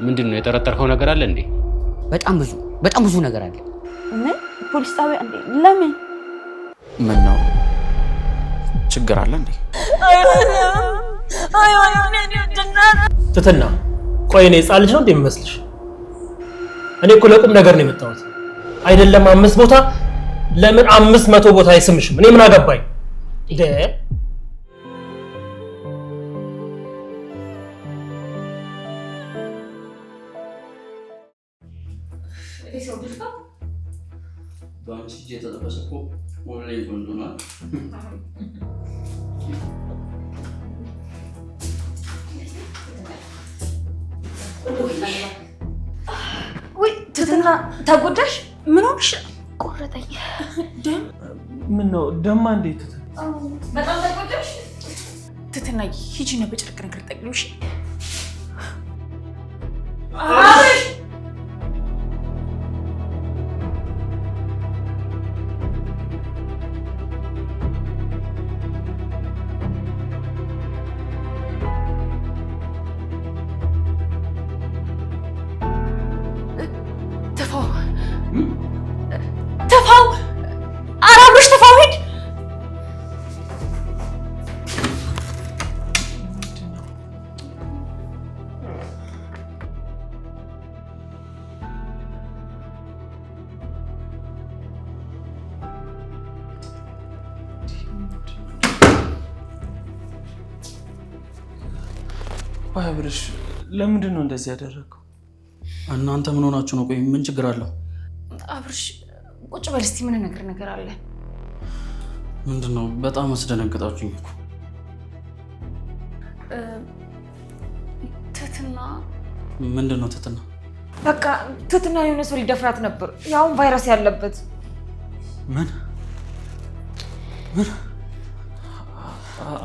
ምንድነው የጠረጠርከው ነገር አለ እንዴ? በጣም ብዙ ነገር አለ። ምን ፖሊስ ጣቢያ እንዴ? ለምን? ምን ነው ችግር አለ እንዴ? ትትና ቆይ እኔ ህፃን ልጅ ነው እንዴ የሚመስልሽ? እኔ እኮ ለቁም ነገር ነው የመጣሁት። አይደለም 5 ቦታ ለምን 500 ቦታ አይስምሽም? እኔ ምን አገባኝ እንዴ? ባንቺ እየተጠበሰ እኮ ወለይ ወንዱና ወይ ትትና ተጎዳሽ? ምን ሆንሽ? ቆረጠኝ። ደም ምን ነው ደማ እንዴት? በጣም ተጎዳሽ? ትትና ሂጂ ነው በጨርቅ ነገር ጠቅልሽ። አሽ ተፋው አራብሽ ተፋው ሂድ። አብርሽ ለምንድን ነው እንደዚህ ያደረገው? እናንተ ምን ሆናችሁ ነው? ቆይ ምን ችግር አለው? አብርሽ ቁጭ በል እስቲ። ምን ነገር አለ? ምንድነው? በጣም አስደነገጣችሁኝ እኮ። ትትና ምንድነው? ትትና በቃ ትትና የሆነ ሰው ሊደፍራት ነበር፣ ያው ቫይረስ ያለበት። ምን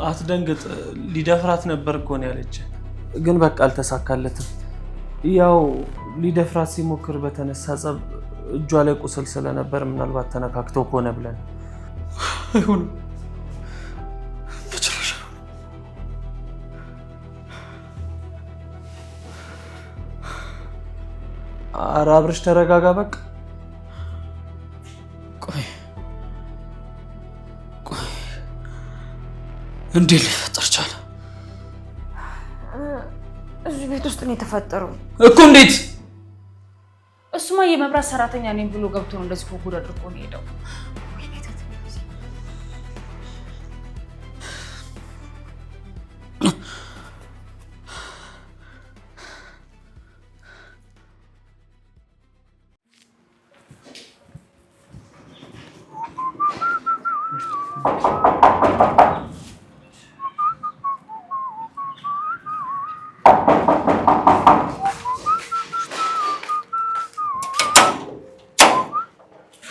አትደንግጥ። ሊደፍራት ነበር እኮ ነው ያለች፣ ግን በቃ አልተሳካለትም። ያው ሊደፍራት ሲሞክር በተነሳ ጸብ እጇ ላይ ቁስል ስለነበር ምናልባት ተነካክተው ከሆነ ብለን። አይሁን በጭራሽ። ኧረ አብርሽ ተረጋጋ በቃ። ቆይ እንዴት ሊፈጠር ቻለ? እዚህ ቤት ውስጥ ነው የተፈጠረው እኮ። እንዴት? እሱማ የመብራት ሰራተኛ ነኝ ብሎ ገብቶ ነው እንደዚህ ፎጉድ አድርጎ ነው ሄደው።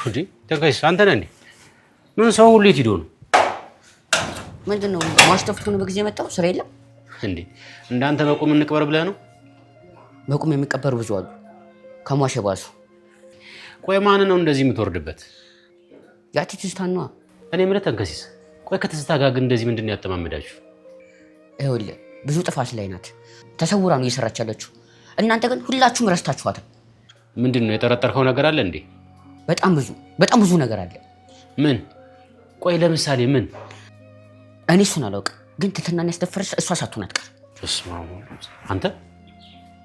እንዴ ተጋይስ አንተ ነህ እንዴ? ምን ሰው ሁሉ የት ሄዶ ነው? ምንድነው ማሽተፍቱ ነው በጊዜ መጣው? ስራ የለም እንዴ? እንዳንተ በቁም እንቅበር ብለህ ነው? በቁም የሚቀበሩ ብዙ አሉ ከሟሸ ባሱ። ቆይ ማን ነው እንደዚህ የምትወርድበት? ያቺ ትዝታ ነው። እኔ ምረት ተንከሲስ። ቆይ ከትዝታ ጋር ግን እንደዚህ ምንድነው ያጠማመዳችሁ? ይኸውልህ ብዙ ጥፋት ላይ ናት። ተሰውራ ነው እየሰራች ያለችው። እናንተ ግን ሁላችሁም ረስታችኋታል። ምንድነው የጠረጠርከው ነገር አለ እንዴ? በጣም ብዙ ነገር አለ። ምን? ቆይ ለምሳሌ ምን? እኔ እሱን አላውቅም፣ ግን ትትናን ያስደፈረች እሷ ሳትሆን አትቀር። ተስማሙ አንተ።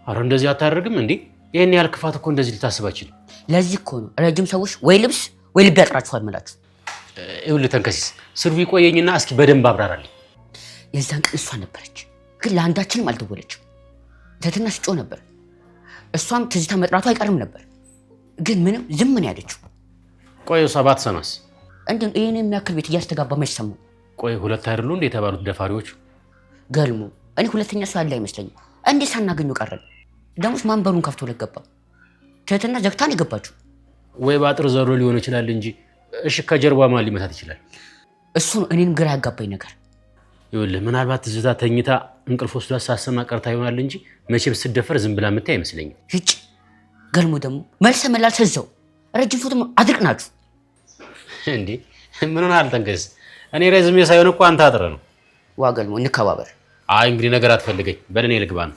አረ እንደዚህ አታደርግም እንዴ? ይሄን ያህል ክፋት እኮ እንደዚህ ልታስባችል። ለዚህ እኮ ነው ረጅም ሰዎች ወይ ልብስ ወይ ልብ ያጥራችኋል የምላችሁ። ይኸውልህ ተንከሲስ፣ ስርቡ ይቆየኝና እስኪ በደንብ አብራራልኝ። የዛን ቀን እሷ ነበረች፣ ግን ለአንዳችንም አልደወለችም። ትትና ስጮ ነበር፣ እሷም ትዝታ መጥራቱ አይቀርም ነበር፣ ግን ምንም ዝም ነው ያለችው። ቆይ ሰባት ሰማስ እንዴ? ይሄን የሚያክል ቤት እያስተጋባ መች ሰሙ? ቆይ ሁለት አይደሉ እንዴ የተባሉት ደፋሪዎች? ገልሙ እኔ ሁለተኛ ሰው ያለ አይመስለኝም። እንዴ ሳናገኙ ቀረን። ደሞስ ማንበሩን ከፍቶ ለገባ። ትህትና ዘግታን የገባችው ወይ ባጥር ዘሮ ሊሆን ይችላል እንጂ እሺ ከጀርባ ማን ሊመታት ይችላል? እሱ ነው እኔንም ግራ ያጋባኝ ነገር። ይኸውልህ ምናልባት ትዝታ ተኝታ እንቅልፍ ወስዷት ሳሰማ ቀርታ ይሆናል እንጂ መቼም ስትደፈር ዝም ብላ የምታይ አይመስለኝም። እጭ ገልሙ ደግሞ መልሰ መላልሰ እዛው ረጅም ፎቶ አድርቅ ናችሁ እንዴ? ምን ሆነሃል ተንከስ? እኔ ረዝሜ ሳይሆን እኮ አንተ አጥረ ነው። ዋ ገልሙ እንከባበር። አይ እንግዲህ ነገር አትፈልገኝ፣ በደኔ ልግባ ነው።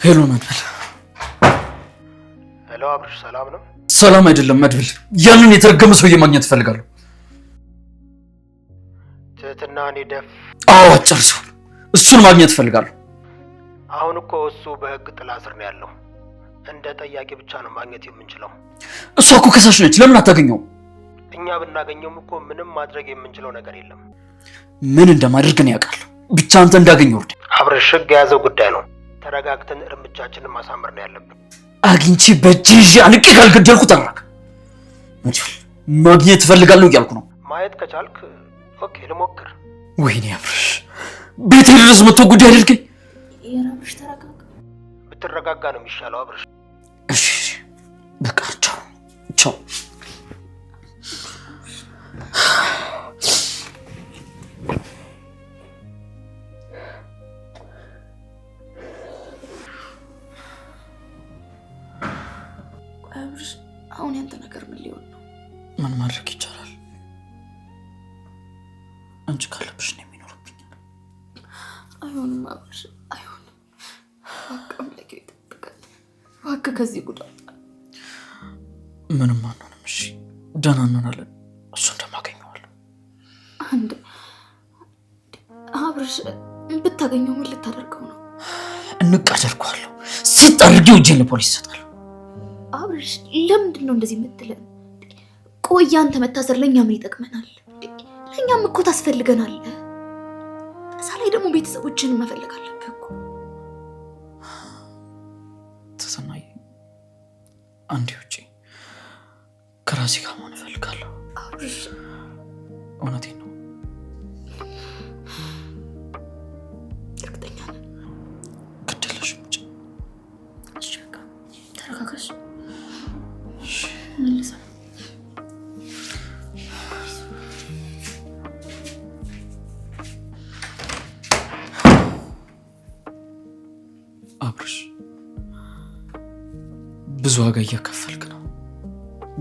ሄሎ መድብል። ሄሎ አብርሽ፣ ሰላም ነው? ሰላም አይደለም መድብል፣ ያንን የተረገመ ሰውዬ ማግኘት እፈልጋለሁ። ትህትና እኔ ደፍ አዎ ጨርሷል። እሱን ማግኘት እፈልጋለሁ። አሁን እኮ እሱ በህግ ጥላ ስር ነው ያለው። እንደ ጠያቂ ብቻ ነው ማግኘት የምንችለው። እሷ እኮ ከሳሽ ነች። ለምን አታገኘውም? እኛ ብናገኘውም እኮ ምንም ማድረግ የምንችለው ነገር የለም። ምን እንደማደርግ ነው ያውቃለሁ። ብቻ አንተ እንዳገኘው እርድ። አብርሽ፣ ህግ የያዘው ጉዳይ ነው። ተረጋግተን እርምጃችንን ማሳመር ነው ያለብን። አግኝቼ በእጅ ይዤ አንቄ ካልገደልኩ ተራክ መድብል፣ ማግኘት እፈልጋለሁ እያልኩ ነው። ማየት ከቻልክ ኦኬ፣ ልሞክር። ወይኔ አብርሽ፣ ቤቴ ድረስ መጥቶ ጉዳይ አድርገኝ። የራብሽ ተረጋጋ። ብትረጋጋ ነው የሚሻለው አብርሽ። እሺ በቃ ቻው ቻው። አብርሽ፣ አሁን ያንተ ነገር ምን ሊሆን ነው? ምን ማድረግ ይቻላል? አንቺ ካለብሽ ነው የሚኖርብኝ። አይሆንም አብርሽ፣ አይሆንም። አምላኬ ይጠብቃል። እባክህ ከዚህ ጉዳት ምንም አንሆንም። እሺ ደህና እንሆናለን። እሱ እንደማገኘዋለሁ። አንድ አብርሽ፣ ብታገኘው ምን ልታደርገው ነው? እንቅ አደርገዋለሁ። ሲጣርጌው እጄን ለፖሊስ ይሰጣል። አብርሽ፣ ለምንድን ነው እንደዚህ የምትለን? ቆይ አንተ መታሰር ለእኛ ምን ይጠቅመናል? ለእኛም እኮ ታስፈልገናለህ። እዛ ላይ ደግሞ ቤተሰቦችን መፈለግ አለብህ እኮ። ትትናዬ፣ አንዴ ውጪ ከራሴ ጋር መሆን እፈልጋለሁ። አብርሽ፣ እውነቴን ነው። እርግጠኛ ነን? ግድ የለሽም ውጪ። እሺ በቃ ተረጋጋሽ። መልሰ አብርሽ፣ ብዙ ዋጋ እየከፈልክ ነው።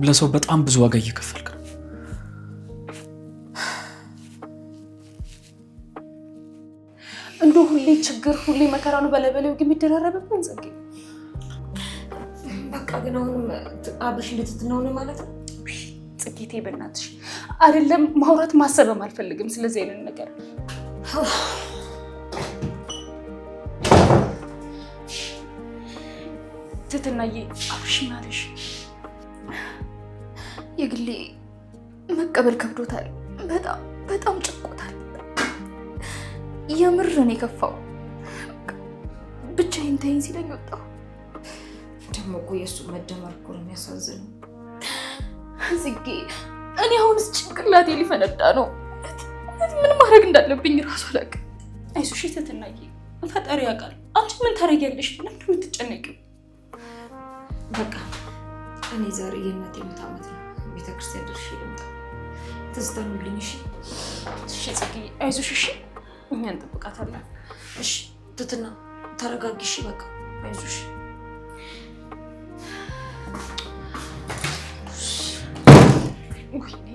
ለሰው በጣም ብዙ ዋጋ እየከፈልክ ነው። እንደው ሁሌ ችግር ሁሌ መከራ ነው በለበለው ግን የሚደራረብብን ጽጌ። በቃ ግን አሁንም አብርሽ እንደትትናው ነው ማለት ነው? ጽጌቴ በእናትሽ አይደለም ማውራት ማሰብም አልፈልግም ስለዚህ አይነት ነገር። ትትናዬ፣ አብርሽ ማለሽ የግሌ መቀበል ከብዶታል። በጣም በጣም ጨቆታል። የምርን የከፋው ብቻዬን ተይኝ ሲለኝ ወጣሁ። ደግሞ እኮ የእሱ መደመር እኮ ነው የሚያሳዝነው። ጽጌ፣ እኔ አሁንስ ጭንቅላቴ ሊፈነዳ ነው። ምን ማድረግ እንዳለብኝ እራሱ አላውቅም። አይዞሽ ትትናዬ፣ ፈጣሪ ያውቃል። አንቺ ምን ታደርጊያለሽ? ለምን የምትጨነቂው? በቃ እኔ ዛሬ የእናቴ ሙት ዓመት ነው። ቤተክርስቲያን ደርሼ ልምጣ። ትዝታኑልኝ። እሺ እሺ ጽጌ፣ አይዞሽ። እሺ እኛ እንጠብቃታለን። እሺ ትትና ተረጋጊ። እሺ በቃ አይዞሽ። ወይኔ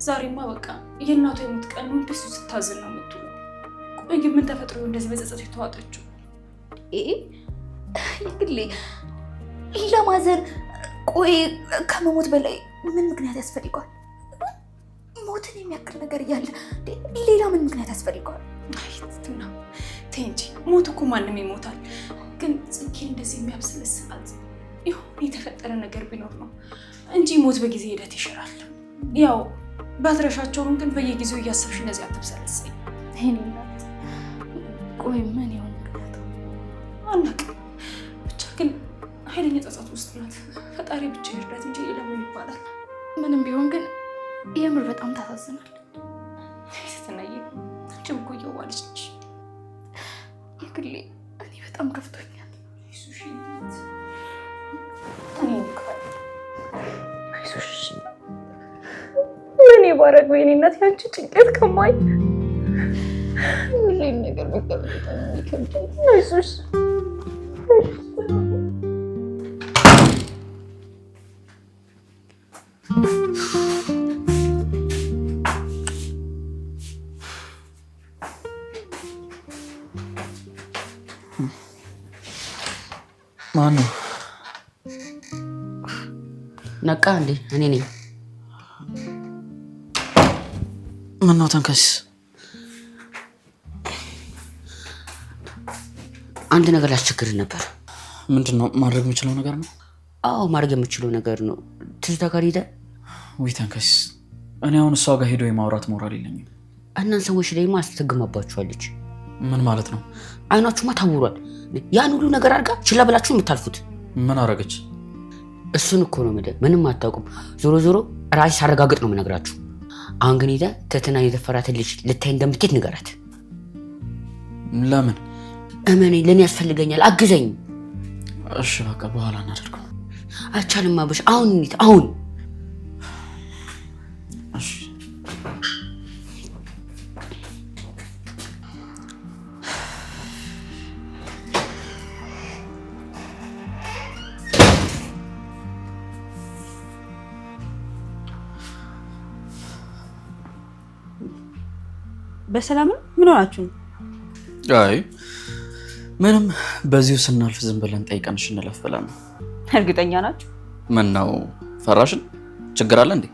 ዛሬማ በቃ የእናቷ የሞት ቀን ነው። እንደሱ ስታዝን ነው የምትውለው። ቆይ ግን ምን ተፈጥሮ እንደዚህ በጸጸት የተዋጠችው? የግሌ ለማዘን ቆይ ከመሞት በላይ ምን ምክንያት ያስፈልገዋል? ሞትን የሚያክል ነገር እያለ ሌላ ምን ምክንያት ያስፈልገዋል? አይትና ተይ እንጂ ሞት እኮ ማንም ይሞታል። ግን ጽጌ እንደዚህ የሚያብሰለስላት የሆነ የተፈጠረ ነገር ቢኖር ነው እንጂ ሞት በጊዜ ሂደት ይሽራል። ያው ባትረሻቸውም ግን በየጊዜው እያሰብሽ እንደዚህ አትብሰለሰኝ። ይሄን እናት ቆይ ምን ይሆን ምክንያቱ? አናውቅም። ብቻ ግን ኃይለኛ ጸጸት ውስጥ ናት። ፈጣሪ ብቻ ይርዳት እንጂ ለምን ይባላል? ምንም ቢሆን ግን የምር በጣም ታሳዝናል። ስትናየ አንቺም እኮ እየዋለች ነሽ። የግሌ እኔ በጣም ከፍቶኛል። አይዞሽ ምን ይባረክ በእኔ እናት ያንቺ ጭንቀት ከማይ ሁሌም ነገር በጣም ይከብዳል። አይዞሽ ማነው? ነቃ እንዴ? እኔ ነኝ። ምነው ተንከስ? አንድ ነገር ላስቸግርህ ነበር። ምንድነው? ማድረግ የምችለው ነገር ነው? አዎ ማድረግ የምችለው ነገር ነው። ትዝታ ጋር ሄደህ ወይ ተንከስ፣ እኔ አሁን እሷ ጋር ሄዶ የማውራት ሞራል የለኝም። እናንተ ሰዎች ላይማ አስተግማባችኋለች። ምን ማለት ነው? አይናችሁማ ታውሯል። ያን ሁሉ ነገር አድርጋ ችላ ብላችሁ የምታልፉት ምን አረገች? እሱን እኮ ነው የምልህ። ምንም አታውቁም። ዞሮ ዞሮ ራሴ ሳረጋግጥ ነው የምነግራችሁ። አሁን ግን ሄደህ ትህትናን የደፈራትን ልጅ ልታይ እንደምትሄድ ንገራት። ለምን? እመኔ ለእኔ ያስፈልገኛል። አግዘኝ። እሺ በቃ በኋላ እናደርገው። አልቻልም አብርሽ። አሁን እንሂድ። አሁን እሺ። በሰላም ነው? ምን ሆናችሁ? አይ ምንም፣ በዚሁ ስናልፍ ዝም ብለን ጠይቀንሽ እንለፍ ብለን ነው። እርግጠኛ ናችሁ? ምን ነው ፈራሽን? ችግር አለ እንዴ?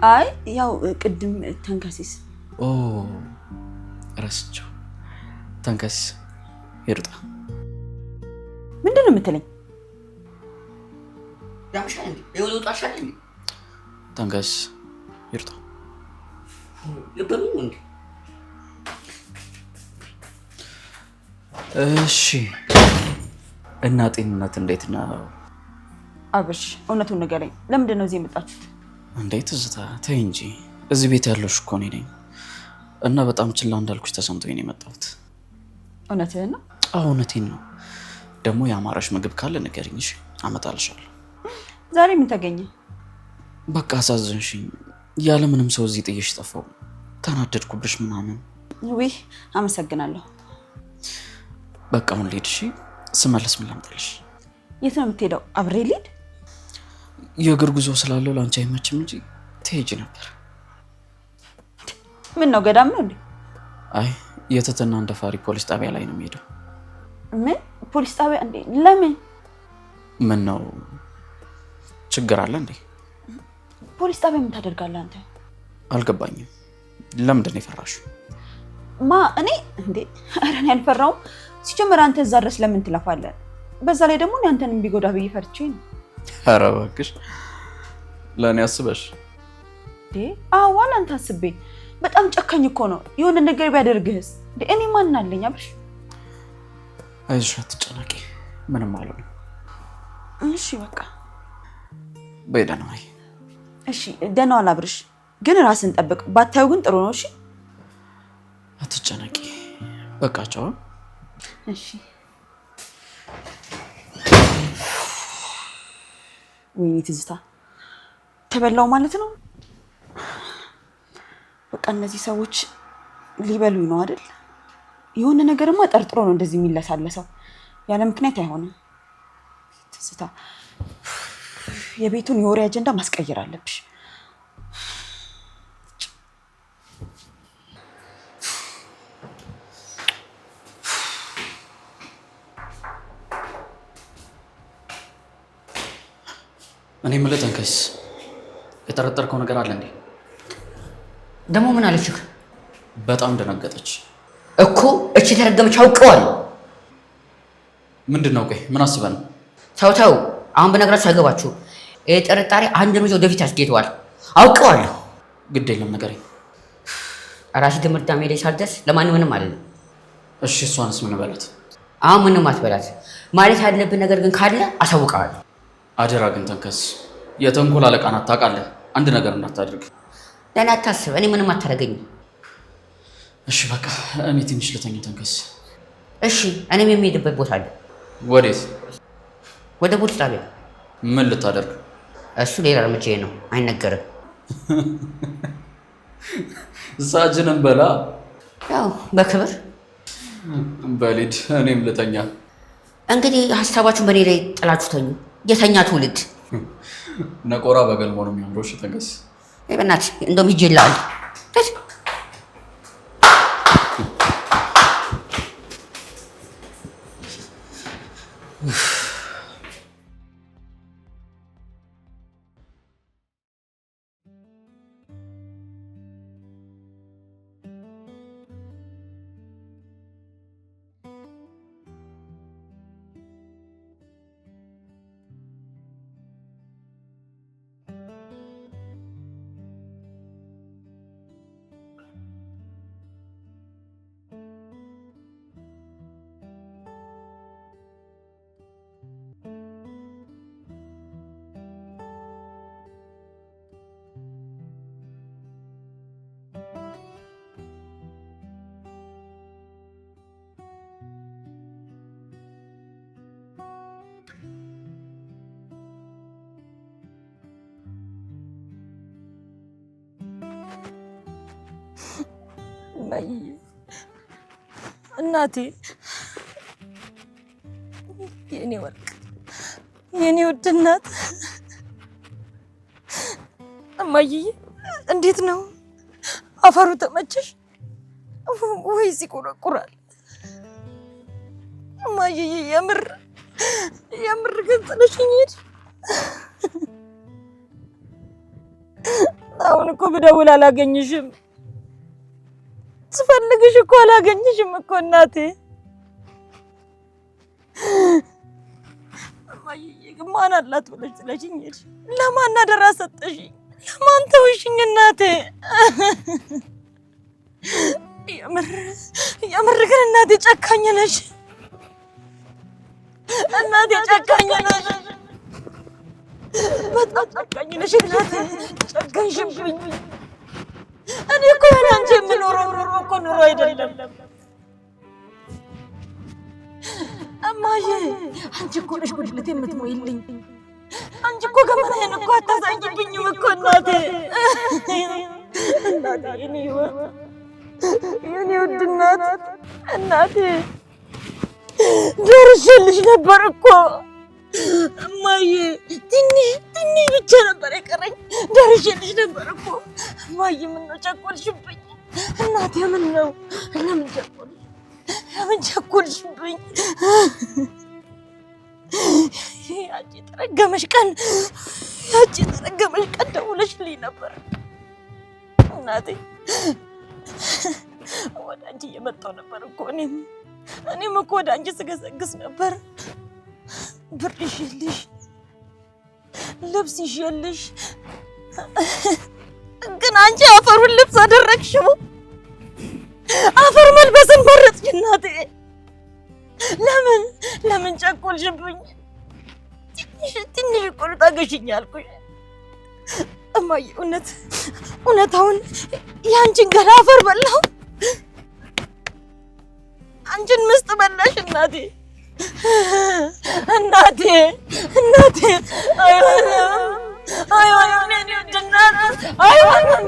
አይ ያው ቅድም ተንከሲስ። ኦ ረስቸው። ተንከስ ይርጣ። ምንድን ነው የምትለኝ? ያምሻል እንዴ? ይወጣሻል እንዴ? ተንከስ ይርጣ። ልበሉ እንዴ? እሺ እና ጤንነት እንዴት ነው? አብርሽ እውነቱን ንገረኝ። ለምንድን ነው እዚህ የመጣችሁት? እንዴት ትዝታ፣ ተይ እንጂ። እዚህ ቤት ያለሽ እኮ እኔ ነኝ እና በጣም ችላ እንዳልኩሽ ተሰምቶኝ ነው የመጣሁት። እውነትህን ነው? አዎ እውነቴን ነው። ደግሞ ያማረሽ ምግብ ካለ ንገሪኝ፣ እሺ አመጣልሻለሁ። ዛሬ ምን ተገኘ? በቃ አሳዘንሽኝ። ያለ ምንም ሰው እዚህ ጥዬሽ ጠፋሁ። ተናደድኩብሽ ምናምን። ውይ አመሰግናለሁ። በቃ አሁን ልሂድ እሺ። ስመለስ ምን ላምጣልሽ? የት ነው የምትሄደው? አብሬ ልሂድ? የእግር ጉዞ ስላለው ለአንቺ አይመችም እንጂ ትሄጂ ነበር። ምን ነው ገዳም ነው እንዴ? አይ የትህትና እንደፋሪ ፖሊስ ጣቢያ ላይ ነው የምሄደው። ምን ፖሊስ ጣቢያ እንዴ? ለምን? ምን ነው ችግር አለ እንዴ? ፖሊስ ጣቢያ ምን ታደርጋለህ አንተ? አልገባኝም። ለምንድን ነው የፈራሽው? ማ እኔ እንዴ? ኧረ እኔ አልፈራሁም። ሲጀመር አንተ እዛ ድረስ ለምን ትለፋለህ? በዛ ላይ ደግሞ እኔ አንተንም ቢጎዳ ብዬ ፈርቼ ነው። ኧረ እባክሽ ለእኔ አስበሽ እንዴ? አዎ ለአንተ አስቤ። በጣም ጨካኝ እኮ ነው። የሆነ ነገር ቢያደርግህስ? እንዴ እኔ ማን አለኝ? አብርሽ አይዞሽ አትጨናቂ፣ ምንም አልሆንም። እሺ በቃ በይ ደህና ዋይ። እሺ ደህና ዋል አብርሽ። ግን ራስን ጠብቅ። ባታዩ ግን ጥሩ ነው። እሺ አትጨናቂ። በቃ ቻው። እሺ ወይኔ ትዝታ ተበላው ማለት ነው። በቃ እነዚህ ሰዎች ሊበሉኝ ነው አይደል? የሆነ ነገርማ ጠርጥሮ ነው እንደዚህ የሚለሳለሰው። ያለ ምክንያት አይሆንም። ትዝታ የቤቱን የወሬ አጀንዳ ማስቀየር አለብሽ። እኔ የምልህ ተንከስ፣ የጠረጠርከው ነገር አለ እንዴ? ደግሞ ምን አለችህ? በጣም ደነገጠች እኮ። እቺ ተረገመች አውቀዋለሁ። ምንድን ነው? ቆይ ምን አስበህ ነው? ተው አሁን በነገራችሁ አይገባችሁ። ይሄ ጥርጣሬ አንድ እርምጃ ወደፊት ያስጌጠዋል። አውቀዋለሁ። ግድ የለም ንገረኝ። ራሴ ትምህርት ሜዳ ሳልደርስ ለማንም ምንም አልልም። እሺ እሷንስ ምን በላት? አሁን ምንም አትበላት። ማለት ያለብን ነገር ግን ካለ አሳውቀዋለሁ። አደራ ግን ተንከስ፣ የተንኮል አለቃ ናት ታውቃለህ። አንድ ነገር እንዳታደርግ። ለኔ አታስብ፣ እኔ ምንም አታረገኝም። እሺ በቃ እኔ ትንሽ ልተኛ ተንከስ። እሺ እኔም የሚሄድበት ቦታ አለ። ወዴት? ወደ ፖሊስ ጣቢያ። ምን ልታደርግ? እሱ ሌላ እርምጃዬ ነው፣ አይነገርም። ሳጅንም በላ። ያው በክብር በሊድ እኔም ልተኛ። እንግዲህ ሀሳባችሁን በእኔ ላይ ጥላችሁ ተኙ። የተኛ ትውልድ ነቆራ በገልሞ ነው የሚያምረው። እሺ ተንከስ። በእናትህ እንደውም ሂጅ ይላል። እናቴ የኔ ወርቅ የኔ ውድ እናት እማዬ እንዴት ነው አፈሩ ተመቸሽ ወይስ ይቆረቁራል? እማዬ የምር ግን ጥለሽኝ ሄድሽ። አሁን እኮ ብደውል አላገኝሽም። ስፈልግሽ እኮ አላገኝሽም እኮ እናቴ። እማዬ ግን ማን አላት ብለሽ ጥለሽኝ ሄድሽ? ለማን አደራ ሰጠሽኝ? ለማን ተውሽኝ እናቴ? የምር ግን እናቴ ጨካኝ ነሽ። እናቴ ጨካኝ ነሽ። በጣም ጨካኝ ነሽ እናቴ። ጨካኝሽብኝ። እኔ እኮ ያለ አንቺ የምኖረው ኑሮ እኮ ኑሮ አይደለም። እማዬ አንቺ እኮ ነሽ ጉድለት የምትሞይልኝ። አንቺ እኮ ገመናዬን እኮ አታሳይብኝም እኮ እናቴ። እናቴ የኔ ውድ እናቴ ደርሼልሽ ነበር እኮ እማዬ። ትንሽ ብቻ ነበር የቀረኝ። ደርሼልሽ ነበር እኮ እማዬ። ምነው ቸኮልሽብኝ እናቴ? ምነው? ለምን ቸኮልሽብኝ? ያቺ የተረገመሽ ቀን ደውለሽልኝ ነበር እናቴ። ወደ አንቺ እየመጣሁ ነበር እኮ እኔም እኮ ወደ አንቺ ስገሰግስ ነበር። ብር ይዤልሽ፣ ልብስ ይዤልሽ፣ ግን አንቺ አፈሩን ልብስ አደረግሽው። አፈር መልበስን መረጥሽ እናቴ። ለምን ጨቆልሽብኝ? ትንሽ እኮ ልታገሽኝ አልኩሽ እማዬ። እውነታውን የአንቺን ገላ አፈር በላው፣ አንቺን ምስጥ በላሽ እናቴ። አይሆንም የኔ ውድ እናት፣ አይሆንም።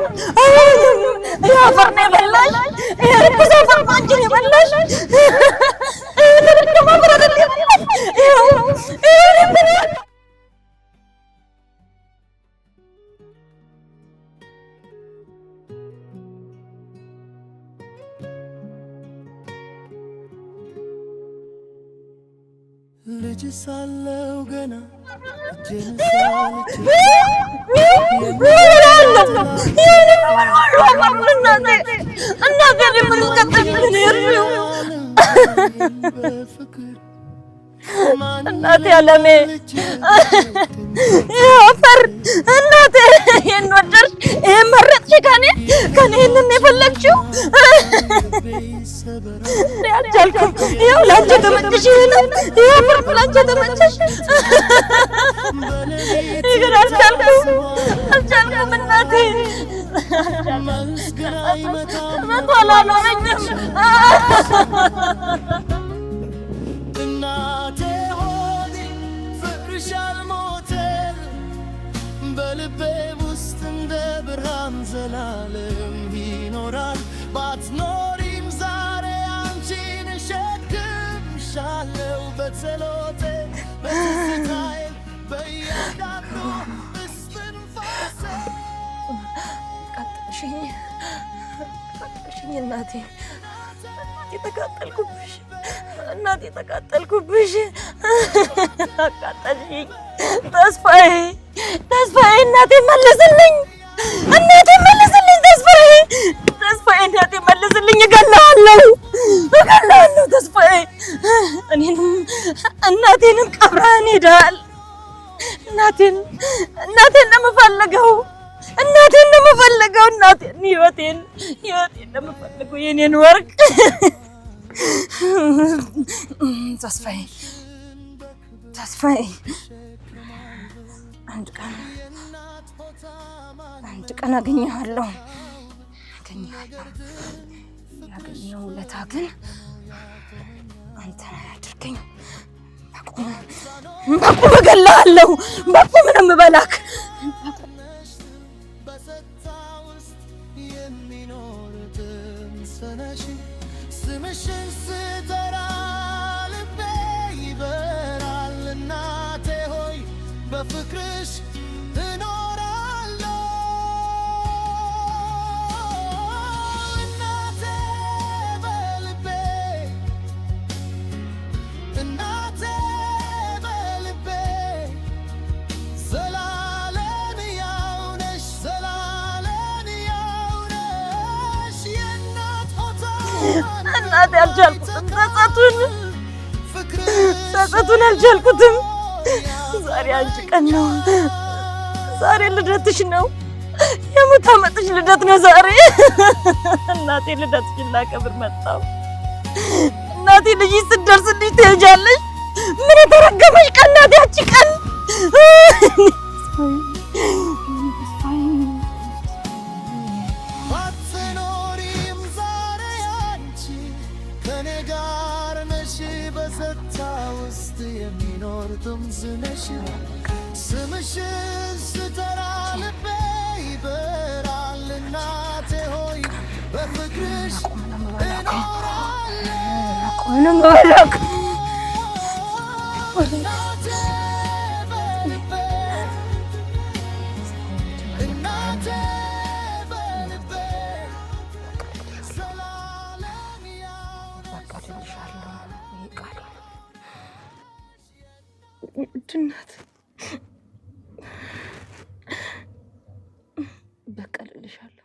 ይሄ አፈር ነው የበላሽ። ይሄ ርኩስ አፈር ነው አንቺን የበላሽ። የተረገመ አፈር አይደለም የበላሽ። ልጅ ሳለው ገና እናቴ አለሜ አፈር እናቴ ይሄን ወደድሽ? ይሄን መረጥሽ? ከኔ ይሄንን የፈለግሽው? አልቻልኩም። ይኸው ላንቺ ተመቸሽ። ይሄንን ይሄ አፈር ላንቺ ተመቸሽ። ግን አልቻልኩም እናቴ እናቴ ሆዴ ፍቅርሽ አልሞተም በልቤ ውስጥ እንደ ብርሃን ዘላለም ይኖራል ባትኖሪም ዛሬ አንቺን እሸክምሻለሁ በጸሎቴ በትዝታዬ በእያንዳንዱ እስትንፋሴ ቀጥቅሽኝ እናቴ ተቃጠልኩብሽ እናቴ ተቃጠልኩብሽ አቃጠልሽኝ ተስፋዬ እናቴ መልስልኝ ተስፋዬ እናቴ መልስልኝ እገላለሁ ተስፋዬ እኔንም እናቴንም ቀብረህን ሄደሃል እናቴን ነው የምፈልገው እናቴን ህይወቴን ነው የምፈልገው የኔን ወርቅ ተስፋዬ አንድ ቀን አገኘሃለሁ ያገኘው ለታ ግን አንተ አያድርገኝ በቁም እገልሃለሁ በቁም ነው የምበላክ ስምሽን ስጠራ ልቤ ይበራል እናቴ ሆይ በፍቅርሽ እኖራለሁ እናቴ በልቤ ዘላለም ያው ነሽ የእናት ሆታ እናቴ አልቻልኩትም ጸጸቱን አልቻልኩትም ዛሬ አንቺ ቀን ነው ዛሬ ልደትሽ ነው የሙት ዓመትሽ ልደት ነው ዛሬ እናቴ ልደትሽን ላከብር መጣሁ እናቴ ልጅሽ ስትደርስልሽ ትሄጃለሽ ምን የተረገመሽ ቀን ናት ያቺ ቀን ስምሽን ስጠራ ልቤ ይበራል እናቴ ሆይ በፍቅርሽ እኖራለሁ እናት በቀልልሻለሁ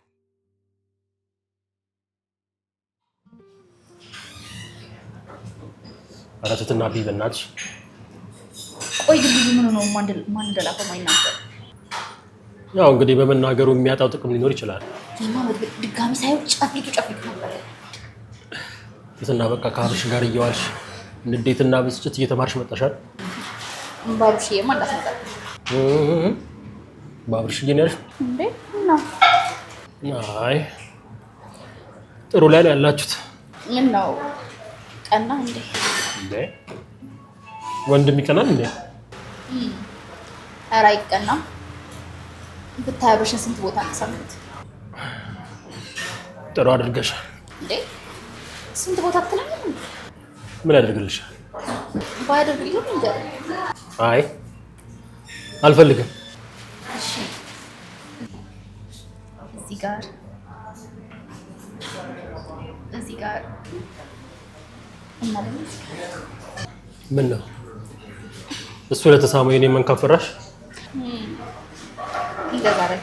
ኧረ ትትና ቢ በእናትሽ ቆይ ግን ምን ነው ማን እንደላከው ማይናገር ያው እንግዲህ በመናገሩ የሚያጣው ጥቅም ሊኖር ይችላል ድጋሚ ሳይው ጨፍልቅ ነበር ትትና በቃ ከአብርሽ ጋር እየዋልሽ ንዴትና ብስጭት እየተማርሽ መጣሻል ባብሽዬ ማለት ነው ባብርሽዬ ነው ያልሽው እንዴ ነው አይ ጥሩ ላይ ነው ያላችሁት ምን ነው ቀና እንዴ ወንድም ይቀናል እንዴ ኧረ አይቀናም ብታይ አብርሽን ስንት ቦታ ተሰምት ጥሩ አድርገሻል እንዴ ስንት ቦታ ተለኝ ምን አድርግልሻል ባይደርግልኝ እንዴ አይ አልፈልግም እሺ እዚህ ጋር እና ምን ነው እሱ ለተሳመው የኔ መንከፍራሽ እንደዛ አይደል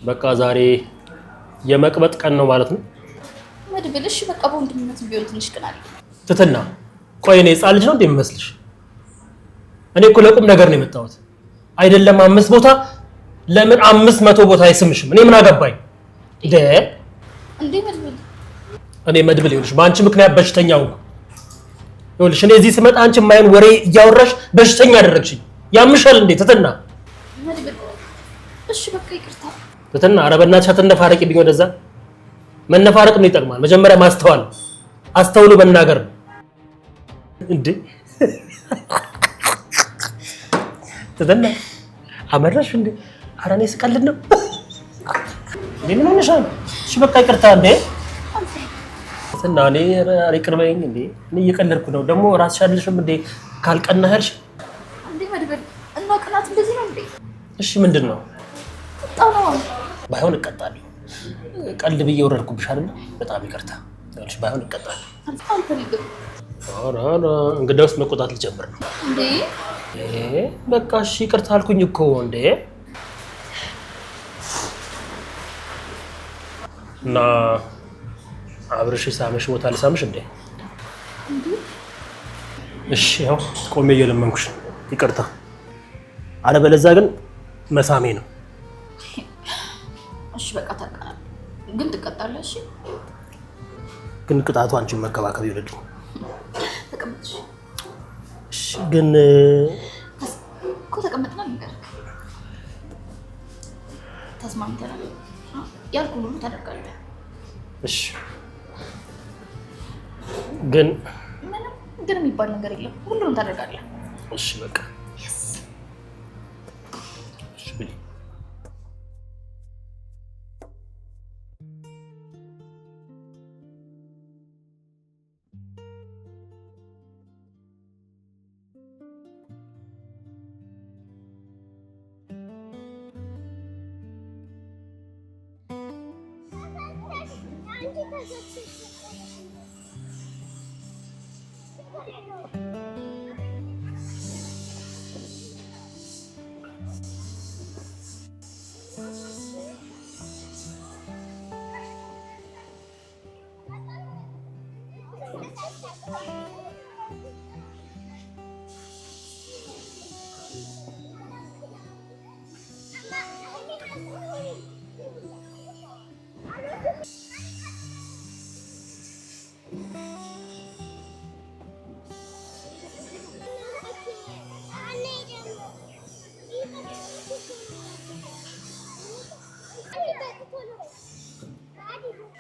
በቃ ዛሬ የመቅበጥ ቀን ነው ማለት ነው መድብልሽ በቃ በወንድምነት ቢሆን ትንሽ ቀናል ትትና ቆይ እኔ ህፃን ልጅ ነው እንደሚመስልሽ እኔ እኮ ለቁም ነገር ነው የመጣሁት አይደለም 5 ቦታ ለምን 500 ቦታ አይስምሽም እኔ ምን አገባኝ እንዴ መድብል እኔ መድብል ይኸውልሽ በአንቺ ምክንያት በሽተኛው ይኸውልሽ እኔ እዚህ ስመጣ አንቺ ማይን ወሬ እያወራሽ በሽተኛ አደረግሽኝ ያምሻል እንዴ ትትና መድብል እሺ በቃ ይቅርታ ትትና ኧረ በእናትሽ አትነፋረቂ ብኝ ወደዛ መነፋረቅ ምን ይጠቅማል? መጀመሪያ ማስተዋል አስተውሎ መናገር ነው እንዴ። ትትና አመረሽ እንዴ? ኧረ እኔ ስቀልድ ነው። ምን ሆነሻል? እሺ በቃ ይቅርታ እንዴ። ትትና እኔ ይቅር በይኝ እንዴ። እኔ እየቀለድኩ ነው። ደግሞ ራስሽ አይደለሽም እንዴ ካልቀናህ ያልሽ እንዴ መድብል እና ቅናት እንደዚህ ነው እንዴ? እሺ ምንድን ነው? ጣጣው ባይሆን እቀጣለሁ። ቀልድ ብዬ ወረድኩብሽ አይደል? በጣም ይቅርታ። ያልሽ ባይሆን እቀጣለሁ። አልፈልግም። ኧረ እንግዲያውስ መቆጣት ልጀምር ነው እንዴ? በቃ እሺ ይቅርታ አልኩኝ እኮ እንዴ። እና አብርሽ ሳመሽ ቦታ ልሳምሽ እንዴ? እሺ ያው ቆሜ እየለመንኩሽ ይቅርታ። አለበለዚያ ግን መሳሜ ነው። እሺ በቃ ታውቃለህ፣ ግን ትቀጣለህ። እሺ ግን ቅጣቱ አንቺን መከባከብ ይወደድ። ተቀመጥሽ። እሺ ግን እኮ ተቀመጥና ነገር ተስማምተናል። ያልኩህን ሁሉ ታደርጋለህ። እሺ ግን ምንም ግን የሚባል ነገር የለም። ሁሉንም ታደርጋለህ። እሺ በቃ እሺ ብለኝ።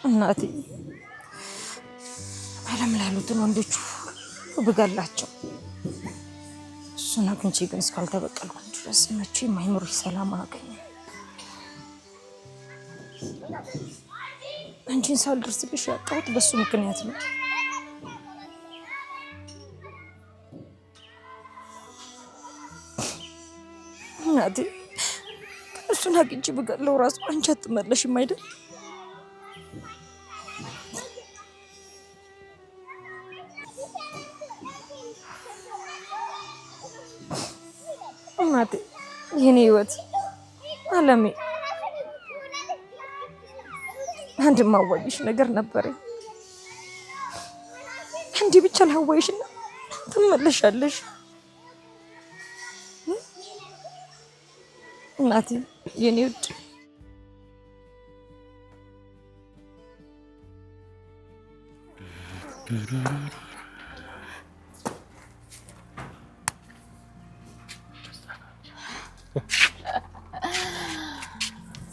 እናቴ ዓለም ላይ ያሉትን ወንዶች ብገላቸው እሱን አግኝቼ ግን እስካልተበቀልኩ ድረስ መቼም አይምሮሽ ሰላም አያገኝም። አንቺን ሳልደርስብሽ ያጣሁት በሱ ምክንያት ነው። እናቴ እሱን አግኝቼ ብገለው ራሱ አንቺ አትመለሽም አይደል? እናቴ የኔ ህይወት አለሜ አንድ ማዋይሽ ነገር ነበረኝ። አንዴ ብቻ ላዋይሽና ትመለሻለሽ እናቴ የኔ ውድ።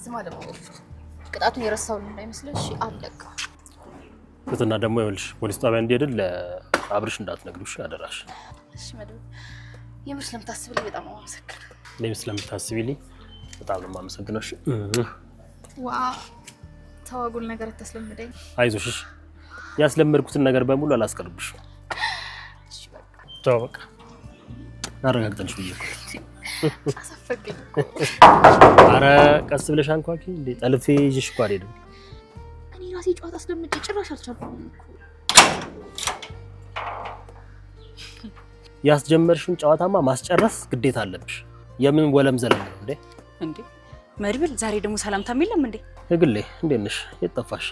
ስማ ደግሞ ቅጣቱን የረሳውን እንዳይመስልሽ። እሺ አለቀ። ትትና ደግሞ ይኸውልሽ ፖሊስ ጣቢያ እንዲሄድን ለአብርሽ እንዳትነግሪው አደራሽ። እሺ መድብ የምር ስለምታስብልኝ በጣም ነው የማመሰግነው። እኔም ስለምታስቢልኝ በጣም ነው የማመሰግነው። እሺ ዋ ተዋጉል ነገር አታስለምደኝ። አይዞሽ እሺ። ያስለመድኩትን ነገር በሙሉ አላስቀርብሽ። እሺ በቃ ተው በቃ አረጋግጠንሽ ብዬ እኮ አሳፈቅኝ። ኧረ ቀስ ብለሽ አንኳኪ እንዴ ጠልፌ ይዤሽ እኮ አልሄድም። እኔ ራሴ ጨዋታ ስለምጭ ጭራሽ አልቻልኩም እኮ። ያስጀመርሽውን ጨዋታማ ማስጨረስ ግዴታ አለብሽ። የምን ወለም ዘለም ነው እንዴ? እንዴ መድብል ዛሬ ደግሞ ሰላምታም የለም እንዴ? ህግሌ እንዴት ነሽ? የት ጠፋሽ?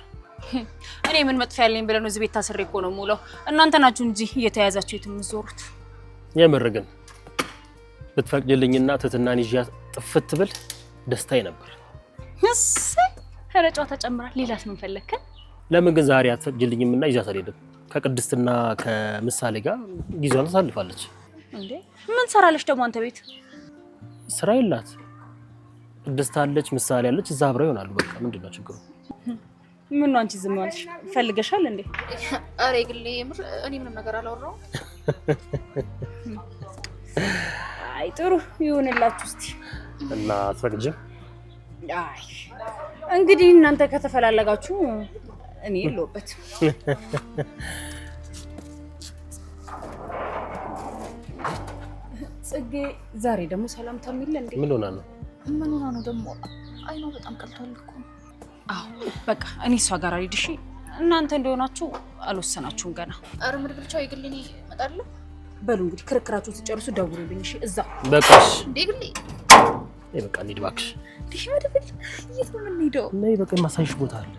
እኔ ምን መጥፎ ያለኝ ብለህ ነው እዚህ ቤት ታስሬ እኮ ነው የምውለው። እናንተ ናችሁ እንጂ እየተያዛችሁ የምትዞሩት። የምር ግን ብትፈቅጂልኝና ትትናን ይዤ ጥፍት ብል ደስታዬ ነበር። እሰይ ኧረ ጨዋታ ጨምራል። ሌላስ ምን ፈለግከን? ለምን ግን ዛሬ አትፈቅጂልኝምና ይዣት አልሄድም? ከቅድስትና ከምሳሌ ጋር ጊዜዋን ታሳልፋለች። እንዴ ምን ሰራለች ደግሞ አንተ ቤት? ስራ የላት ቅድስት አለች፣ ምሳሌ አለች፣ እዛ አብረው ይሆናሉ። በቃ ምንድነው ችግሩ? ምን ነው አንቺ ዝም አልሽ? ፈልገሻል እንዴ? ኧረ ግሌ የምር እኔ ምንም ነገር አላወራሁም። አይ ጥሩ ይሁንላችሁ እስቲ። እና አትፈቅጂም? አይ እንግዲህ እናንተ ከተፈላለጋችሁ እኔ የለሁበትም። ጽጌ ዛሬ ደግሞ ሰላምታ የሚል እንዴ? ምን ሆና ነው? ምን ሆና ነው ደግሞ? አይኗ በጣም ቀልቷል እኮ። አዎ በቃ እኔ እሷ ጋር አልሄድ። እሺ እናንተ እንደሆናችሁ አልወሰናችሁም ገና። ኧረ ምድብ ብቻ የግሌ እኔ እመጣለሁ። በሉ እንግዲህ ክርክራችሁን ትጨርሱ ደውሉልኝ። እሺ እዛ በቃሽ። እንዴ ግሌ በቃ እንሂድ እባክሽ። እንዴ መድብል የት ነው የምንሄደው? ነይ በቃ የማሳይሽ ቦታ አለ።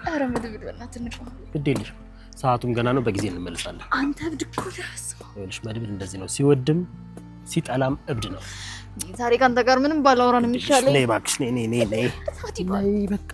ኧረ መድብል በእናትህ እንግባ። ግድ የለሽም ሰዓቱም ገና ነው፣ በጊዜ እንመለሳለን። አንተ እብድ እኮ ነህ። ይኸውልሽ መድብል እንደዚህ ነው፣ ሲወድም ሲጠላም እብድ ነው። ዛሬ ካንተ ጋር ምንም ባላወራ ነው የሚሻለኝ። ነይ እባክሽ ነይ ነይ በቃ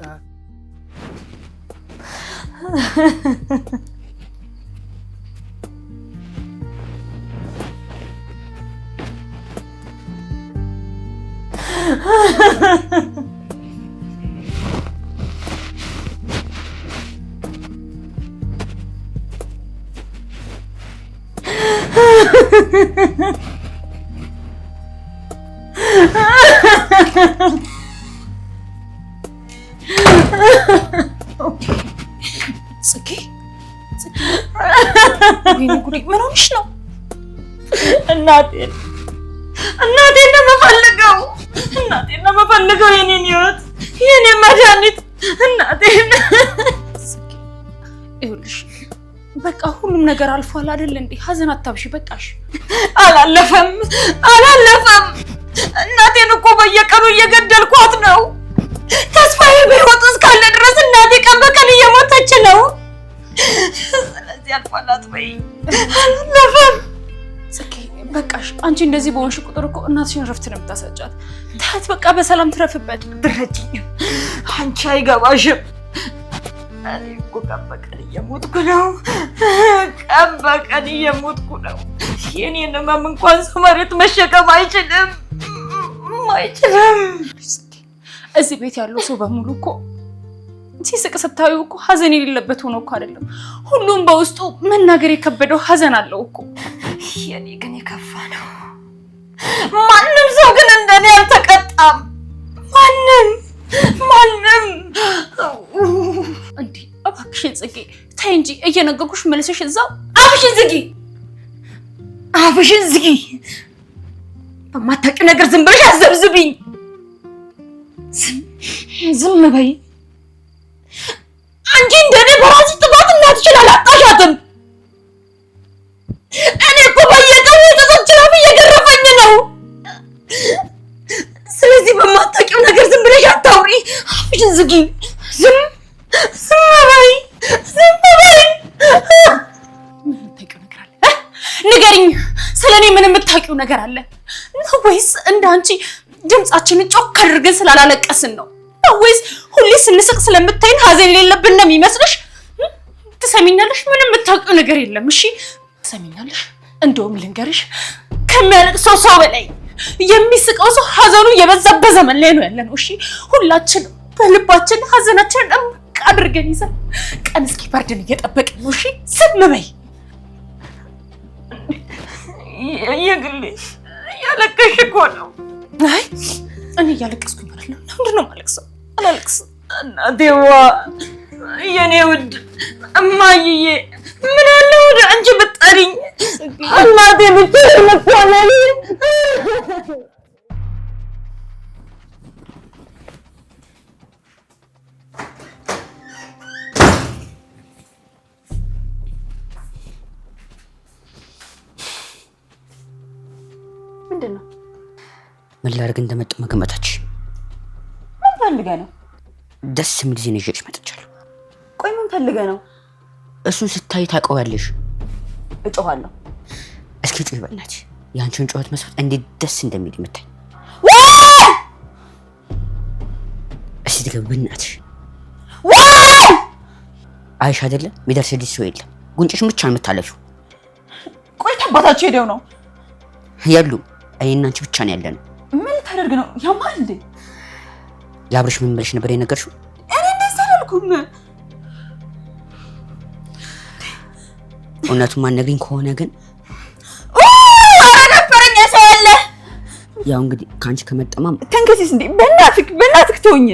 ጽጌ ወይኔ ጉዴ! ምን ሆነሽ ነው? እናቴን ነው የምፈልገው፣ የኔን ህይወት፣ የኔን መድኃኒት እናቴን። ይኸውልሽ በቃ ሁሉም ነገር አልፏል አይደል እንዴ? ሀዘን አታብሺ በቃሽ። አላለፈም። እናቴን እኮ በየቀኑ እየገደልኳት ነው። ተስፋዬ በህይወት እስካለ ድረስ እናቴ ቀን በቀን እየሞተች ነው። ስለዚህ አልፏል አትበይኝ። አላለፈም። ጽጌ በቃሽ። አንቺ እንደዚህ በሆንሽ ቁጥር እኮ እናትሽን ረፍት ነው የምታሰጫት። ታያት በቃ በሰላም ትረፍበት። ድረጅኝ፣ አንቺ አይገባሽም። እኔ እኮ ቀን በቀን እየሞትኩ ነው። የኔን ህመም እንኳን ሰው መሬት መሸከም አይችልም። እዚህ ቤት ያለው ሰው በሙሉ እኮ ሲስቅ ስታዩ እኮ ሀዘን የሌለበት ሆኖ እኮ አይደለም። ሁሉም በውስጡ መናገር የከበደው ሀዘን አለው እኮ። የኔ ግን የከፋ ነው። ማንም ሰው ግን እንደኔ አልተቀጣም። ማንም እንዴ! እባክሽን ጽጌ ተይ እንጂ፣ እየነገርኩሽ መልሰሽ እዛው አፍሽን ዝጊ። በማታውቂው ነገር ዝም ብለሽ አዘብዝብኝ። ዝም በይ። አንቺ እንደኔ በራስሽ ጥፋት እናትሽን አላጣሻትም። እኔ እኮ በየቀኑ የተሰብችላፍ እየገረፈኝ ነው። ስለዚህ በማታውቂው ነገር ዝም ብለሽ አታውሪ። አፍሽን ዝጊ። ዝም በይ። ምን የምታውቂው ነገር አለ? ንገሪኝ። ስለኔ ምን የምታውቂው ነገር አለ? ወይስ እንዳንቺ ድምጻችንን ጮክ አድርገን ስላላለቀስን ነው? ወይስ ሁሌ ስንስቅ ስለምታይን ሀዘን የሌለብን ነው የሚመስልሽ? ትሰሚኛለሽ? ምንም የምታውቂው ነገር የለም። እሺ ትሰሚኛለሽ? እንደውም ልንገርሽ፣ ከሚያለቅሰው ሰው በላይ የሚስቀው ሰው ሀዘኑ የበዛበት ዘመን ላይ ነው ያለነው። እሺ ሁላችንም በልባችን ሀዘናችንን ጠምቅ አድርገን ይዘን ቀን እስኪበርድን እየጠበቅን ነው። እሺ ዝም በይ። የግሌ እያለቀሽ እኮ ነው። አይ እኔ እያለቀስኩኝ አይደለም። ለምንድን ነው የማለቅሰው? አላለቅስም። እናቴዋ፣ የኔ ውድ እማዬ፣ ምን አለ ወደ አንቺ ብትጠሪኝ። እናቴ ብቻ ለምሳሌ ምንድን ነው? ምን ላድርግ እንደመጣሁ መገመታች። ምን ፈልገህ ነው? ደስ የሚል ዜና ይዤልሽ መጥቻለሁ። ቆይ ምን ፈልገህ ነው? እሱን ስታይ ታውቀዋለሽ። እጮሃለሁ። እስኪ ጩኸ በእናትሽ። የአንቺን ጩኸት መስማት እንዴት ደስ እንደሚል የምታይ። እስኪ ትገቢ በእናትሽ። አይሽ አይደለም የሚደርስልሽ ሰው የለም። ጉንጭሽን ብቻ ነው የምታለፊው። ቆይ ታባታችሁ ሄደው ነው ያሉ እኔና አንቺ ብቻ ነው ያለነው። ምን ታደርግ ነው? ያማል እንዴ? ለአብርሽ ምን ብለሽ ነበር የነገርሽው? እኔ እንደዛ አላልኩም። እውነቱን ማነግሪኝ ከሆነ ግን ነበረኝ ሰው ያለ ያው እንግዲህ ከአንቺ ከመጠማም ተንከሲስ እንዴ! በእናትህ ተውኝ።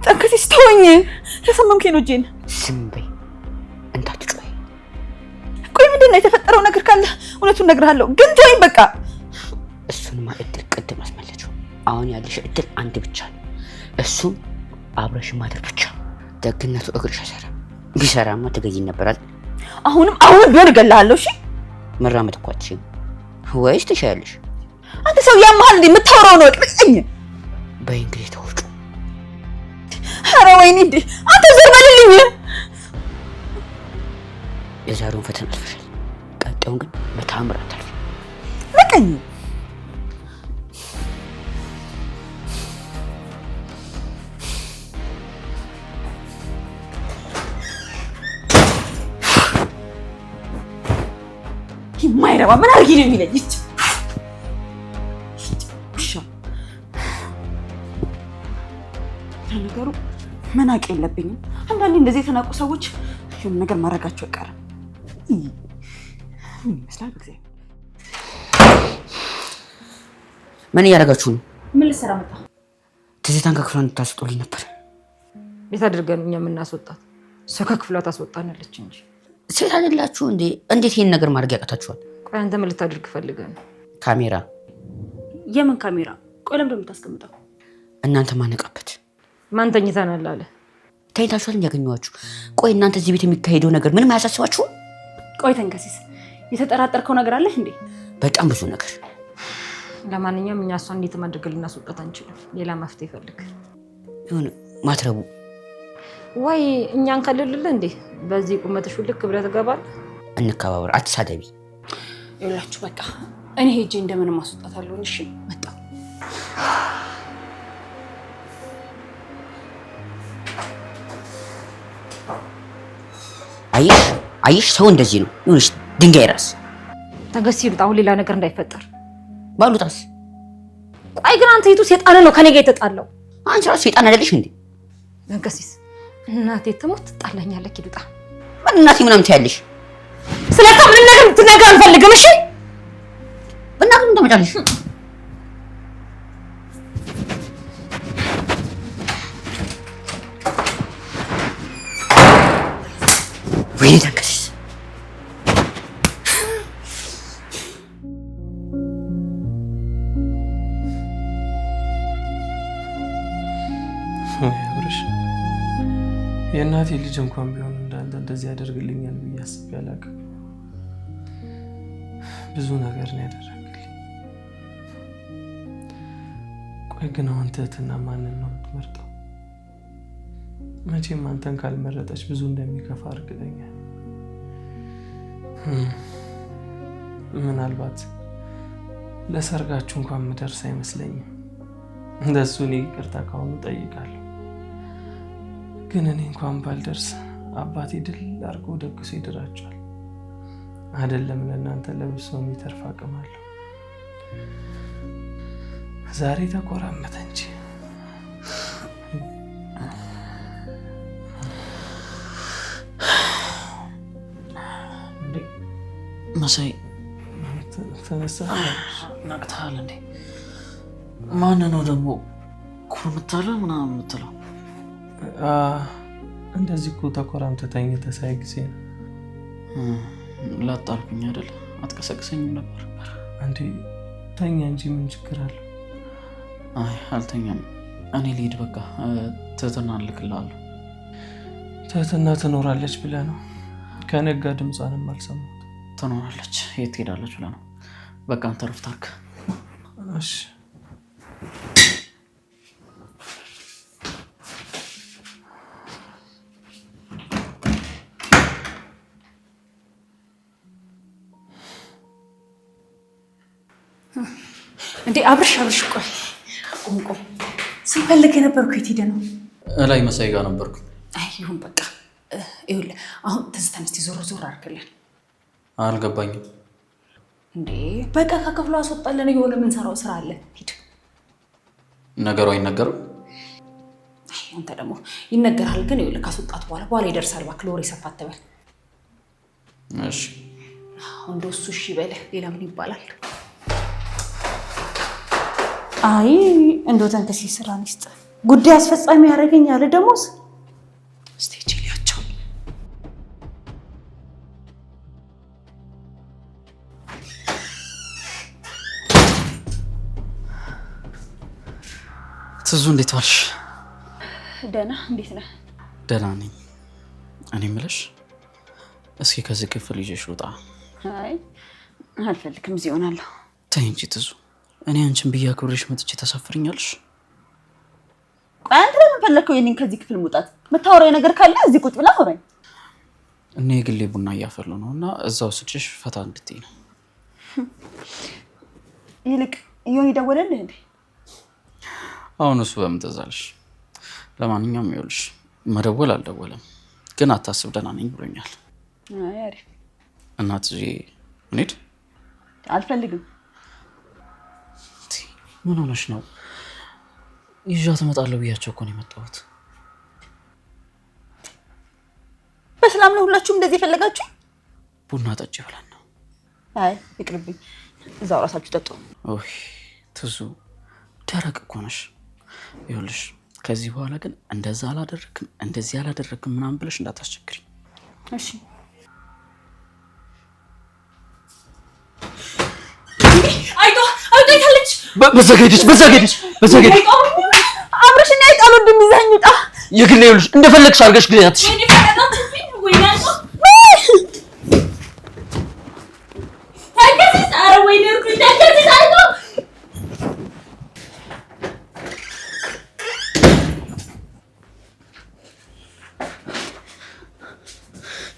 ተንከሲስ ተውኝ። ተሰማምከኝ ነው ጄን። ዝም በይ እንዳትጮይ። ቆይ ምንድን ነው የተፈጠረው ነገር ካለ እውነቱን እነግርሃለሁ፣ ግን ተወኝ በቃ። እሱንማ እድል ቅድም አስመለችው። አሁን ያለሽ እድል አንድ ብቻ ነው፣ እሱም አብረሽ ማደር ብቻ። ደግነቱ እግርሽ አይሰራም። ቢሰራማ ትገይኝ ነበራል። አሁን ቢሆን እገልሃለሁ። እሺ መራመድ እኮ አትችይም ወይስ ትሻያለሽ? አንተ ሰው ያመሃል እንዴ? የምታወራው ነው እቅልኝ። በይ እንግዲህ ተውጩ። ኧረ ወይኔ እንዴ! አንተ ዘር በልልኝ። የዛሬውን ፈተና አልፈሻል። ቀጣዩን ግን በተአምር አታልፊ። ለቀኝ የማይረባ ምን አድርጊ ነው የሚለኝ? ነገሩ መናቅ የለብኝም። አንዳንዴ እንደዚህ የተናቁ ሰዎች የሆነ ነገር ማድረጋቸው አይቀርም። ይመስላል ጊዜ ምን እያደረጋችሁ ነው? ምን ልትሰራ መጣ? ትዝታን ከክፍሏ እንድታስወጡልኝ ነበር። ቤት አድርገን እኛ የምናስወጣት እሷ ከክፍሏ ታስወጣናለች እንጂ። ሴት አይደላችሁ እንዴ? እንዴት ይሄን ነገር ማድረግ ያቀታችኋል? ቆይ አንተ ምን ልታደርግ ፈልገህ ነው? ካሜራ። የምን ካሜራ? ቆይ ለምን እንደምታስቀምጠው? እናንተ ማነቃበት። ማን ተኝተናል አለ? ተኝታችኋል እንጂ ያገኘኋችሁ። ቆይ እናንተ እዚህ ቤት የሚካሄደው ነገር ምንም አያሳስባችሁም? ቆይ ተንከሲስ፣ የተጠራጠርከው ነገር አለህ እንዴ? በጣም ብዙ ነገር። ለማንኛውም እኛ እሷን እንዴት ማድረግ ልናስወጣት አንችልም። ሌላ መፍትሄ ፈልግ። ይሁን ማትረቡ ወይ እኛን ከልልልህ እንዴ? በዚህ ቁመትሽ ልክ ብለህ ትገባለህ። እንከባበር፣ አትሳደቢ። ይኸውላችሁ በቃ እኔ ሄጄ እንደምንም ማስወጣታለሁ። እሺ መጣ። አይሽ ሰው እንደዚህ ነው። ይሁንሽ ድንጋይ ራስ ተገሲ ይሉት። አሁን ሌላ ነገር እንዳይፈጠር ባሉታስ። ቆይ ግን አንተ የቱ ሴጣን ነው ከኔ ጋር የተጣለው? አንቺ ራስ ሴጣን አይደለሽ እንዴ? ተገሲስ እናቴ ትሞት ትጣላኛለህ። ይሉጣ ምን እናቴ ምናምን ትያለሽ? ስለታ ምን ነገር ትነግር አልፈልግም። እሺ በእናትህ ምን ታመጫለሽ? ወይ ተንከሲስ አብርሽ የእናቴ ልጅ እንኳን ቢሆን እንዳንተ እንደዚህ ያደርግልኛል ብዬ አስቤ አላውቅም። ብዙ ነገር ነው ያደረግልኝ። ቆይ ግን አሁን ትህትና ማንን ነው የምትመርጠው? መቼም አንተን ካልመረጠች ብዙ እንደሚከፋ እርግጠኛ። ምናልባት ለሰርጋችሁ እንኳን ምደርስ አይመስለኝም። እንደሱ እኔ ይቅርታ ካሁኑ ጠይቃለሁ። ግን እኔ እንኳን ባልደርስ አባቴ ድል አድርጎ ደግሶ ይድራቸዋል። አይደለም ለእናንተ ለብሶ የሚተርፍ አቅም አለው። ዛሬ ተቆራመተ እንጂ መሳይ ተነሳ። ነቅተሃል እንዴ? ማን ነው ደግሞ ኩርምታለ ምናምን የምትለው? እንደዚህ እኮ ተኮራምተህ ተኝተህ ሳይ ጊዜ ነው። ላጣልኩኝ አይደል? አትቀሰቅሰኝም ነበር እንዴ? ተኛ እንጂ ምን ችግር አለው? አይ አልተኛም። እኔ ልሂድ በቃ። ትህትና እልክልሃለሁ። ትህትና ትኖራለች ብለህ ነው? ከነጋ ድምጿንም አልሰማሁት። ትኖራለች። የት ትሄዳለች ብለህ ነው? በቃ አንተ ረፍት አድርግ። እሺ እንዴ አብርሽ ቆይ ቆም ስንፈልግ የነበርኩ የት ሄደ ነው? እላይ መሳይ ጋር ነበርኩ። አይ ይሁን በቃ ይኸውልህ አሁን ትዝታን እስኪ ዞር አድርግልን። አልገባኝም። እንዴ በቃ ከክፍሉ አስወጣለን። የሆነ ምን ሰራው ስራ አለ። ሂድ። ነገሩ አይነገርም? አይ አንተ ደግሞ ይነገራል፣ ግን ይኸውልህ ካስወጣት በኋላ ይደርሳል። እባክህ ለወሬ ሰፋ አትበል። እሺ እንደው እሱ እሺ በልህ። ሌላ ምን ይባላል? አይ እንደው ተንከሲስ ስራ ንስጥ ጉዳይ አስፈጻሚ ያደርገኛል ደሞዝ ስቴጅ ሊያቸው ትዙ እንዴት ዋልሽ? ደህና። እንዴት ነህ? ደህና ነኝ። እኔ የምልሽ እስኪ ከዚህ ክፍል ይዤሽ ውጣ። አይ አልፈልግም፣ እዚህ እሆናለሁ። ተይ እንጂ ትዙ፣ እኔ አንቺን ብዬ አክብሬሽ መጥቼ ታሳፍርኛለሽ? ቆይ አንተ ለምን ፈለግከው የኔን ከዚህ ክፍል መውጣት? የምታወራኝ ነገር ካለ እዚህ ቁጭ ብላ አውራኝ። እኔ የግሌ ቡና እያፈሉ ነው እና እዛው ስጭሽ ፈታ እንድትይ ነው። ይልቅ ዮኒ ደወለልህ እንዴ? አሁን እሱ በምን ትዝ አለሽ? ለማንኛውም ይኸውልሽ መደወል አልደወለም፣ ግን አታስብ ደህና ነኝ ብሎኛል። አይ አሪፍ። እናት እዚህ እንሂድ። አልፈልግም። ምን ሆነሽ ነው? ይዣት እመጣለሁ ብያቸው እኮ ነው የመጣሁት። በሰላም ነው ሁላችሁም እንደዚህ የፈለጋችሁ? ቡና ጠጪ ብለን ነው። አይ ይቅርብኝ፣ እዛው ራሳችሁ ጠጡ። ኦይ ትዙ ደረቅ እኮ ነሽ። ይኸውልሽ ከዚህ በኋላ ግን እንደዛ አላደረግም እንደዚህ አላደረግም ምናምን ብለሽ እንዳታስቸግሪ እሺ? አይታለች። በዛገደች አብረሽና አይጣሉ እንደሚዛኝ ውጣ። የግሌ ይኸውልሽ እንደፈለግሽ አድርገሽ ግዴታትሽ።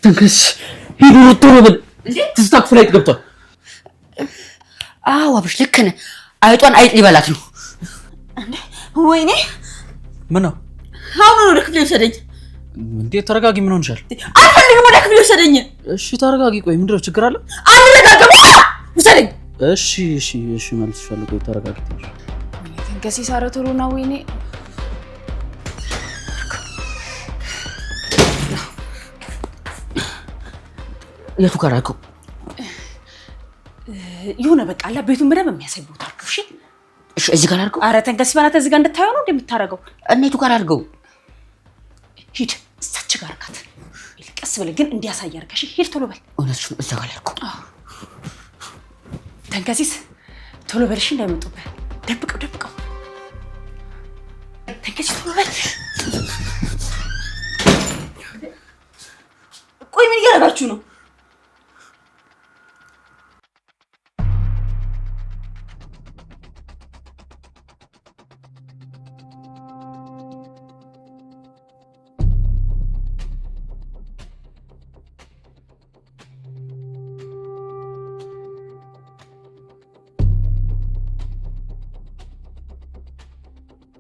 ተንከስ ሂዱ ቶሎ በል። ትዝታ ክፍል አይጥ ገብቷል። አዎ አብርሽ ልክ ነህ። አይጧን አይጥ ሊበላት ነው። ወይኔ ምን ነው? አሁን ወደ ክፍሌ ውሰደኝ። እንዴ ተረጋጊ። ምን ሆንሻል? አልፈልግም፣ ወደ ክፍሌ ውሰደኝ። እሺ ተረጋጊ። ቆይ ምንድን ነው ችግር አለ? አልረጋጋም። ውሰደኝ። እሺ መልስሻለሁ። ቆይ ተረጋጊ። ተንከሲስ ኧረ ቶሎ ና። ወይኔ የቱ ጋር አልከው? የሆነ በቃ አላ ቤቱን በደንብ የሚያሳይ ቦታ አድርገው። እሺ እዚህ ጋር አድርገው። ኧረ ተንከሲስ በእናትህ እዚህ ጋር እንድታየው ነው እንደምታረገው። እና የቱ ጋር አድርገው? ሂድ እዛች ጋር ናት። ቀስ ብለህ ግን እንዲያሳይ አድርገሽ ሂድ። ቶሎ በል። እውነትሽን እዛ ጋር አድርገው። ተንከሲስ ቶሎ በልሽ እንዳይመጡብህ። ደብቀው። ተንከሲስ ቶሎ በል። ቆይ ምን እያደረጋችሁ ነው?